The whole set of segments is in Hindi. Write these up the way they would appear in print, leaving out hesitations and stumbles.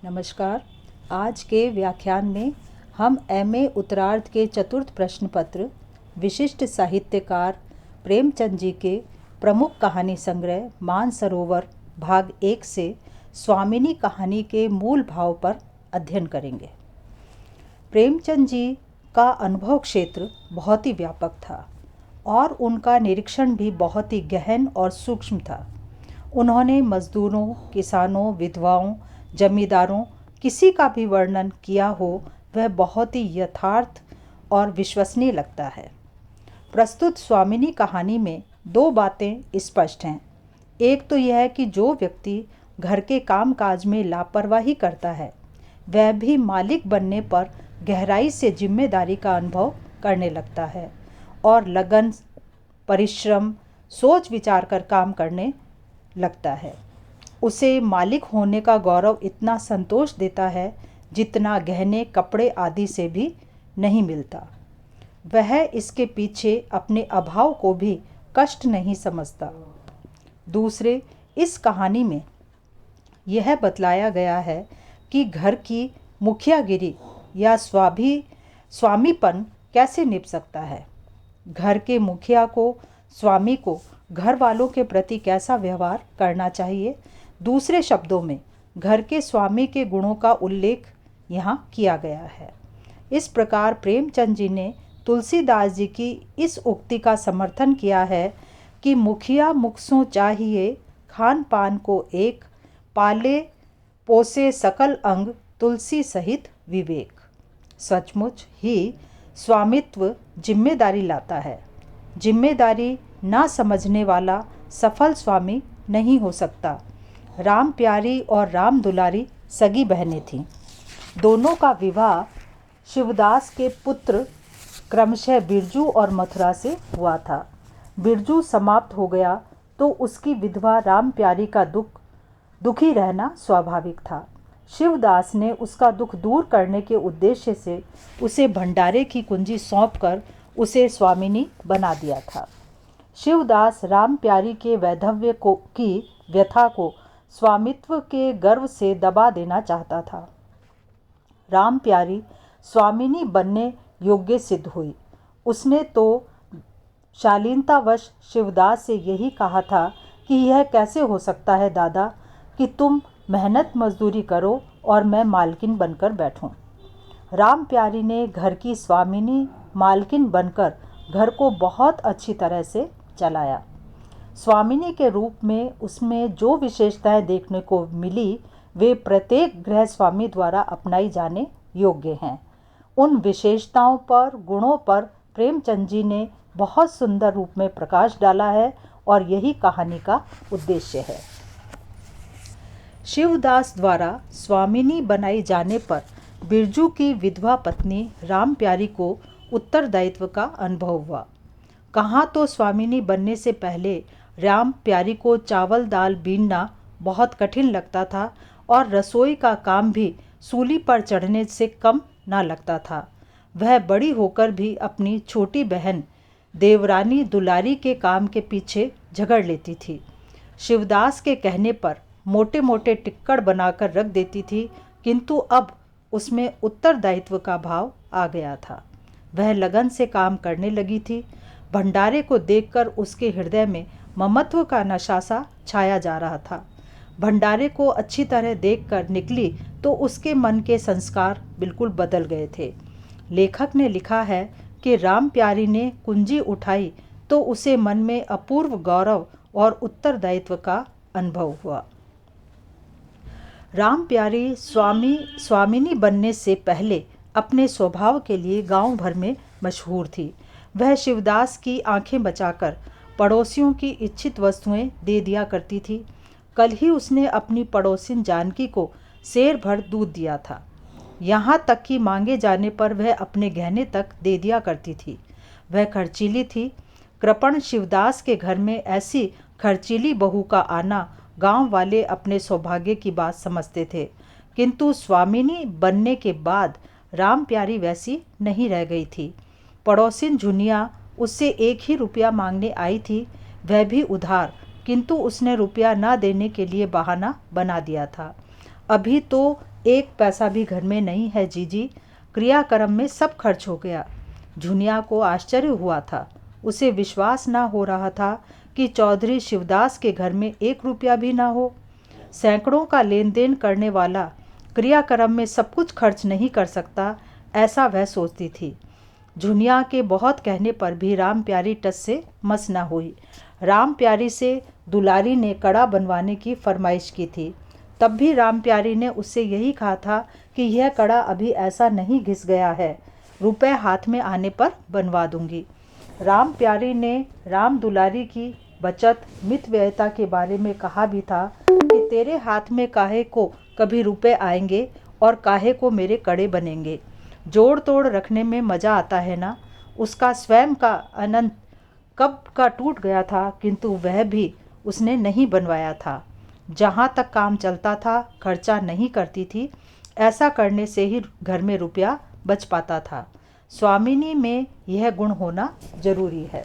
नमस्कार। आज के व्याख्यान में हम एमए उत्तरार्ध के चतुर्थ प्रश्न पत्र विशिष्ट साहित्यकार प्रेमचंद जी के प्रमुख कहानी संग्रह मानसरोवर भाग 1 से स्वामिनी कहानी के मूल भाव पर अध्ययन करेंगे। प्रेमचंद जी का अनुभव क्षेत्र बहुत ही व्यापक था और उनका निरीक्षण भी बहुत ही गहन और सूक्ष्म था। उन्होंने मजदूरों, किसानों, विधवाओं, जमींदारों, किसी का भी वर्णन किया हो वह बहुत ही यथार्थ और विश्वसनीय लगता है। प्रस्तुत स्वामिनी कहानी में दो बातें स्पष्ट हैं। एक तो यह है कि जो व्यक्ति घर के कामकाज में लापरवाही करता है वह भी मालिक बनने पर गहराई से जिम्मेदारी का अनुभव करने लगता है और लगन, परिश्रम, सोच विचार कर काम करने लगता है। उसे मालिक होने का गौरव इतना संतोष देता है जितना गहने, कपड़े आदि से भी नहीं मिलता। वह इसके पीछे अपने अभाव को भी कष्ट नहीं समझता। दूसरे, इस कहानी में यह बतलाया गया है कि घर की मुखियागिरी या स्वामीपन कैसे निभ सकता है। घर के मुखिया को, स्वामी को घर वालों के प्रति कैसा व्यवहार करना चाहिए। दूसरे शब्दों में घर के स्वामी के गुणों का उल्लेख यहाँ किया गया है। इस प्रकार प्रेमचंद जी ने तुलसीदास जी की इस उक्ति का समर्थन किया है कि मुखिया मुखसों चाहिए, खान पान को एक, पाले पोसे सकल अंग, तुलसी सहित विवेक। सचमुच ही स्वामित्व जिम्मेदारी लाता है। जिम्मेदारी ना समझने वाला सफल स्वामी नहीं हो सकता। राम प्यारी और राम दुलारी सगी बहनें थीं। दोनों का विवाह शिवदास के पुत्र क्रमशः बिरजू और मथुरा से हुआ था। बिरजू समाप्त हो गया तो उसकी विधवा राम प्यारी का दुखी रहना स्वाभाविक था। शिवदास ने उसका दुख दूर करने के उद्देश्य से उसे भंडारे की कुंजी सौंपकर उसे स्वामिनी बना दिया था। शिवदास राम प्यारी के वैधव्य की व्यथा को स्वामित्व के गर्व से दबा देना चाहता था। राम प्यारी स्वामिनी बनने योग्य सिद्ध हुई। उसने तो शालीनतावश शिवदास से यही कहा था कि यह कैसे हो सकता है दादा कि तुम मेहनत मजदूरी करो और मैं मालकिन बनकर बैठूं। राम प्यारी ने घर की स्वामिनी मालकिन बनकर घर को बहुत अच्छी तरह से चलाया। स्वामिनी के रूप में उसमें जो विशेषताएं देखने को मिली वे प्रत्येक गृह स्वामी द्वारा अपनाई जाने योग्य हैं। उन विशेषताओं पर, गुणों पर प्रेमचंद जी ने बहुत सुंदर रूप में प्रकाश डाला है और यही कहानी का उद्देश्य है। शिवदास द्वारा स्वामिनी बनाई जाने पर बिरजू की विधवा पत्नी राम प्यारी को उत्तरदायित्व का अनुभव हुआ। कहाँ तो स्वामिनी बनने से पहले राम प्यारी को चावल दाल बीनना बहुत कठिन लगता था और रसोई का काम भी सूली पर चढ़ने से कम ना लगता था। वह बड़ी होकर भी अपनी छोटी बहन देवरानी दुलारी के काम के पीछे झगड़ लेती थी। शिवदास के कहने पर मोटे मोटे टिक्कड़ बनाकर रख देती थी, किंतु अब उसमें उत्तरदायित्व का भाव आ गया था। वह लगन से काम करने लगी थी। भंडारे को देखकर उसके हृदय में ममत्व का नशा सा छाया जा रहा था। भंडारे को अच्छी तरह देखकर निकली तो उसके मन के संस्कार बिल्कुल बदल गए थे। लेखक ने लिखा है कि राम प्यारी ने कुंजी उठाई तो उसे मन में अपूर्व गौरव और उत्तरदायित्व का अनुभव हुआ। राम प्यारी स्वामिनी बनने से पहले अपने स्वभाव के लिए गांव भर में मशहूर थी। वह शिवदास की आंखें बचाकर पड़ोसियों की इच्छित वस्तुएं दे दिया करती थी। कल ही उसने अपनी पड़ोसिन जानकी को सेर भर दूध दिया था। यहाँ तक कि मांगे जाने पर वह अपने गहने तक दे दिया करती थी। वह खर्चीली थी। कृपण शिवदास के घर में ऐसी खर्चीली बहू का आना गांव वाले अपने सौभाग्य की बात समझते थे, किंतु स्वामिनी बनने के बाद राम प्यारी वैसी नहीं रह गई थी। पड़ोसिन झुनिया उससे 1 ही रुपया मांगने आई थी, वह भी उधार, किंतु उसने रुपया न देने के लिए बहाना बना दिया था। अभी तो एक पैसा भी घर में नहीं है जीजी, क्रियाक्रम में सब खर्च हो गया। झुनिया को आश्चर्य हुआ था। उसे विश्वास ना हो रहा था कि चौधरी शिवदास के घर में 1 रुपया भी ना हो। सैकड़ों का लेन देन करने वाला क्रियाक्रम में सब कुछ खर्च नहीं कर सकता, ऐसा वह सोचती थी। झुनिया के बहुत कहने पर भी राम प्यारी टस से मस न हुई। राम प्यारी से दुलारी ने कड़ा बनवाने की फरमाइश की थी। तब भी राम प्यारी ने उससे यही कहा था कि यह कड़ा अभी ऐसा नहीं घिस गया है, रुपए हाथ में आने पर बनवा दूंगी। राम प्यारी ने राम दुलारी की बचत मितव्ययता के बारे में कहा भी था कि तेरे हाथ में काहे को कभी रुपए आएंगे और काहे को मेरे कड़े बनेंगे। जोड़ तोड़ रखने में मज़ा आता है ना। उसका स्वयं का अनंत कब का टूट गया था, किंतु वह भी उसने नहीं बनवाया था। जहाँ तक काम चलता था खर्चा नहीं करती थी। ऐसा करने से ही घर में रुपया बच पाता था। स्वामिनी में यह गुण होना जरूरी है।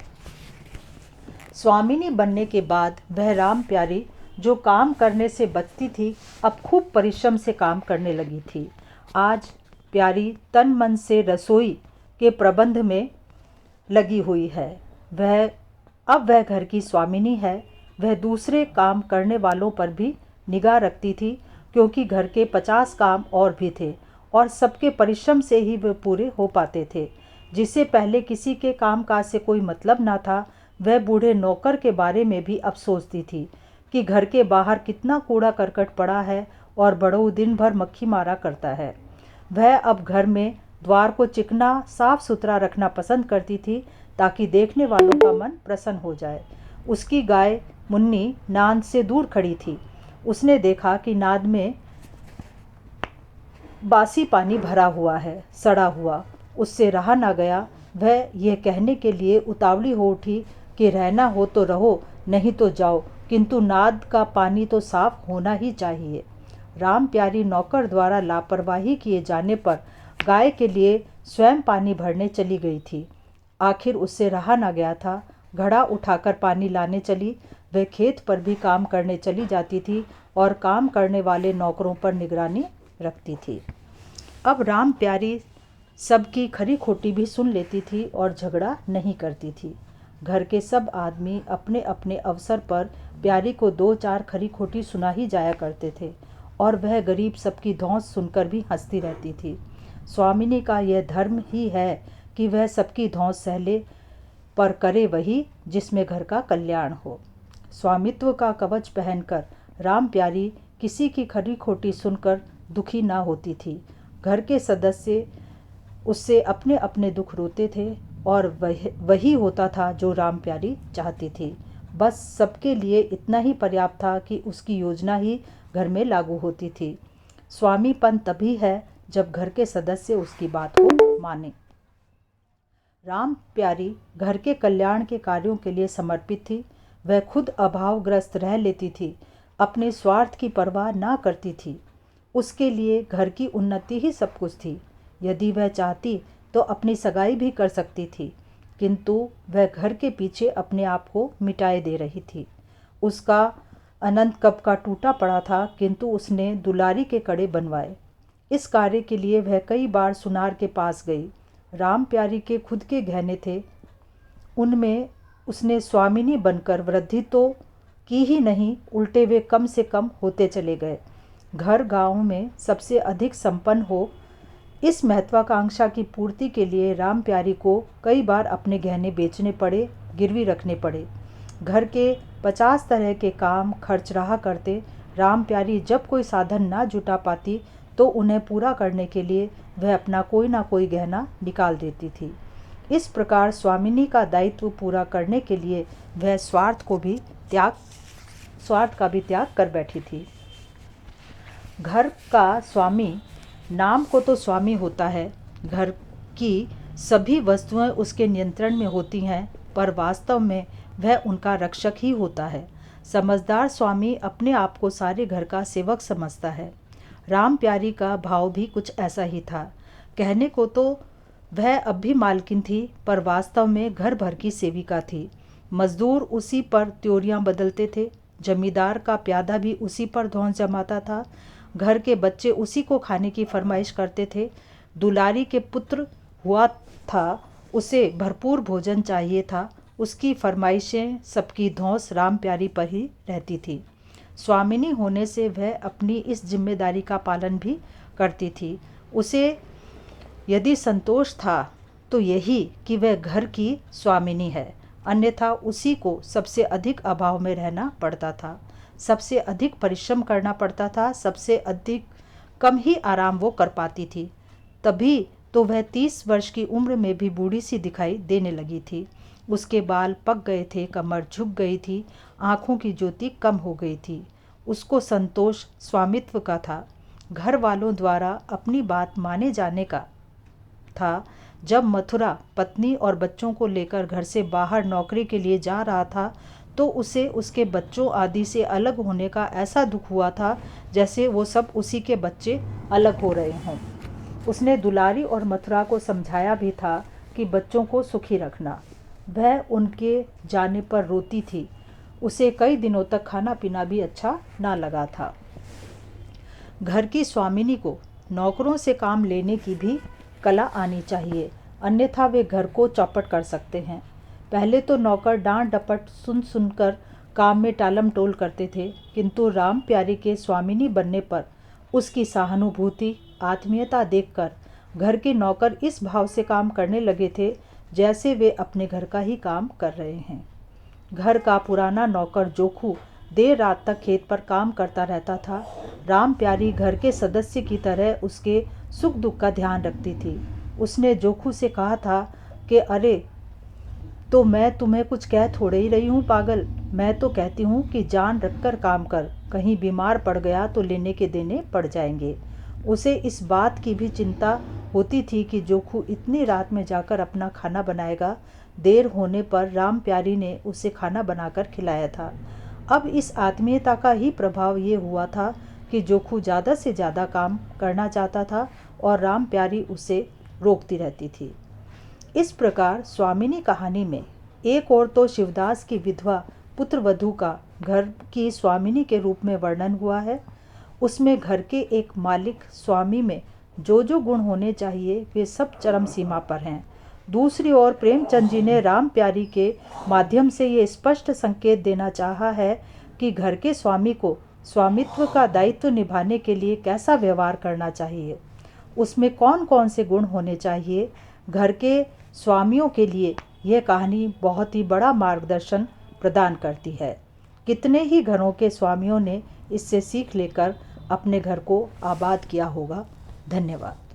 स्वामिनी बनने के बाद वह राम प्यारी जो काम करने से बचती थी, अब खूब परिश्रम से काम करने लगी थी। आज प्यारी तन मन से रसोई के प्रबंध में लगी हुई है। अब वह घर की स्वामिनी है। वह दूसरे काम करने वालों पर भी निगाह रखती थी, क्योंकि घर के 50 काम और भी थे और सबके परिश्रम से ही वे पूरे हो पाते थे। जिसे पहले किसी के कामकाज से कोई मतलब ना था, वह बूढ़े नौकर के बारे में भी अब सोचती थी कि घर के बाहर कितना कूड़ा करकट पड़ा है और बड़ऊ दिन भर मक्खी मारा करता है। वह अब घर में द्वार को चिकना साफ सुथरा रखना पसंद करती थी, ताकि देखने वालों का मन प्रसन्न हो जाए। उसकी गाय मुन्नी नाद से दूर खड़ी थी। उसने देखा कि नाद में बासी पानी भरा हुआ है, सड़ा हुआ। उससे रहा ना गया। वह यह कहने के लिए उतावली हो उठी कि रहना हो तो रहो, नहीं तो जाओ, किंतु नाद का पानी तो साफ होना ही चाहिए। राम प्यारी नौकर द्वारा लापरवाही किए जाने पर गाय के लिए स्वयं पानी भरने चली गई थी। आखिर उससे रहा ना गया था। घड़ा उठाकर पानी लाने चली। वह खेत पर भी काम करने चली जाती थी और काम करने वाले नौकरों पर निगरानी रखती थी। अब राम प्यारी सबकी खरी खोटी भी सुन लेती थी और झगड़ा नहीं करती थी। घर के सब आदमी अपने अपने अवसर पर प्यारी को 2-4 खरी खोटी सुना ही जाया करते थे और वह गरीब सबकी धौंस सुनकर भी हंसती रहती थी। स्वामिनी का यह धर्म ही है कि वह सबकी धौंस सह ले, पर करे वही जिसमें घर का कल्याण हो। स्वामित्व का कवच पहनकर राम प्यारी किसी की खरी खोटी सुनकर दुखी ना होती थी। घर के सदस्य उससे अपने अपने दुख रोते थे और वही होता था जो राम प्यारी चाहती थी। बस सबके लिए इतना ही पर्याप्त था कि उसकी योजना ही घर में लागू होती थी। स्वामीपन तभी है जब घर के सदस्य उसकी बात को माने। राम प्यारी घर के कल्याण के कार्यों के लिए समर्पित थी। वह खुद अभावग्रस्त रह लेती थी, अपने स्वार्थ की परवाह ना करती थी। उसके लिए घर की उन्नति ही सब कुछ थी। यदि वह चाहती तो अपनी सगाई भी कर सकती थी, किंतु वह घर के पीछे अपने आप को मिटाए दे रही थी। उसका अनंत कब का टूटा पड़ा था, किंतु उसने दुलारी के कड़े बनवाए। इस कार्य के लिए वह कई बार सुनार के पास गई। राम प्यारी के खुद के गहने थे, उनमें उसने स्वामिनी बनकर वृद्धि तो की ही नहीं, उल्टे वे कम से कम होते चले गए। घर गांव में सबसे अधिक संपन्न हो, इस महत्वाकांक्षा की पूर्ति के लिए राम प्यारी को कई बार अपने गहने बेचने पड़े, गिरवी रखने पड़े। घर के 50 तरह के काम खर्च रहा करते। राम प्यारी जब कोई साधन ना जुटा पाती तो उन्हें पूरा करने के लिए वह अपना कोई ना कोई गहना निकाल देती थी। इस प्रकार स्वामिनी का दायित्व पूरा करने के लिए वह स्वार्थ का भी त्याग कर बैठी थी। घर का स्वामी नाम को तो स्वामी होता है, घर की सभी वस्तुएं उसके नियंत्रण में होती हैं, पर वास्तव में वह उनका रक्षक ही होता है। समझदार स्वामी अपने आप को सारे घर का सेवक समझता है। राम प्यारी का भाव भी कुछ ऐसा ही था। कहने को तो वह अब भी मालकिन थी, पर वास्तव में घर भर की सेविका थी। मजदूर उसी पर त्योरियां बदलते थे, जमींदार का प्यादा भी उसी पर धौंस जमाता था। घर के बच्चे उसी को खाने की फरमाइश करते थे। दुलारी के पुत्र हुआ था, उसे भरपूर भोजन चाहिए था। उसकी फरमाइशें सबकी धौंस राम प्यारी पर ही रहती थी। स्वामिनी होने से वह अपनी इस जिम्मेदारी का पालन भी करती थी। उसे यदि संतोष था तो यही कि वह घर की स्वामिनी है, अन्यथा उसी को सबसे अधिक अभाव में रहना पड़ता था, सबसे अधिक परिश्रम करना पड़ता था, सबसे अधिक कम ही आराम वो कर पाती थी। तभी तो वह 30 वर्ष की उम्र में भी बूढ़ी सी दिखाई देने लगी थी। उसके बाल पक गए थे, कमर झुक गई थी, आँखों की ज्योति कम हो गई थी। उसको संतोष स्वामित्व का था, घर वालों द्वारा अपनी बात माने जाने का था। जब मथुरा पत्नी और बच्चों को लेकर घर से बाहर नौकरी के लिए जा रहा था तो उसे उसके बच्चों आदि से अलग होने का ऐसा दुख हुआ था जैसे वो सब उसी के बच्चे अलग हो रहे हों। उसने दुलारी और मथुरा को समझाया भी था कि बच्चों को सुखी रखना। वह उनके जाने पर रोती थी। उसे कई दिनों तक खाना पीना भी अच्छा ना लगा था। घर की स्वामिनी को नौकरों से काम लेने की भी कला आनी चाहिए, अन्यथा वे घर को चौपट कर सकते हैं। पहले तो नौकर डांट डपट सुन सुनकर काम में टालम टोल करते थे, किंतु राम प्यारी के स्वामिनी बनने पर उसकी सहानुभूति आत्मीयता देखकर घर के नौकर इस भाव से काम करने लगे थे जैसे वे अपने घर का ही काम कर रहे हैं। घर का पुराना नौकर जोखू देर रात तक खेत पर काम करता रहता था। राम प्यारी घर के सदस्य की तरह उसके सुख दुख का ध्यान रखती थी। उसने जोखू से कहा था कि अरे, तो मैं तुम्हें कुछ कह थोड़े ही रही हूँ पागल, मैं तो कहती हूँ कि जान रखकर काम कर, कहीं बीमार पड़ गया तो लेने के देने पड़ जाएंगे। उसे इस बात की भी चिंता होती थी कि जोखू इतनी रात में जाकर अपना खाना बनाएगा। देर होने पर राम प्यारी ने उसे खाना बनाकर खिलाया था। अब इस आत्मीयता का ही प्रभाव ये हुआ था कि जोखू ज़्यादा से ज़्यादा काम करना चाहता था और राम प्यारी उसे रोकती रहती थी। इस प्रकार स्वामिनी कहानी में एक और तो शिवदास की विधवा पुत्रवधू का घर की स्वामिनी के रूप में वर्णन हुआ है। उसमें घर के एक मालिक स्वामी में जो जो गुण होने चाहिए वे सब चरम सीमा पर हैं। दूसरी ओर प्रेमचंद जी ने राम प्यारी के माध्यम से ये स्पष्ट संकेत देना चाहा है कि घर के स्वामी को स्वामित्व का दायित्व निभाने के लिए कैसा व्यवहार करना चाहिए, उसमें कौन कौन से गुण होने चाहिए। घर के स्वामियों के लिए यह कहानी बहुत ही बड़ा मार्गदर्शन प्रदान करती है। कितने ही घरों के स्वामियों ने इससे सीख लेकर अपने घर को आबाद किया होगा। धन्यवाद।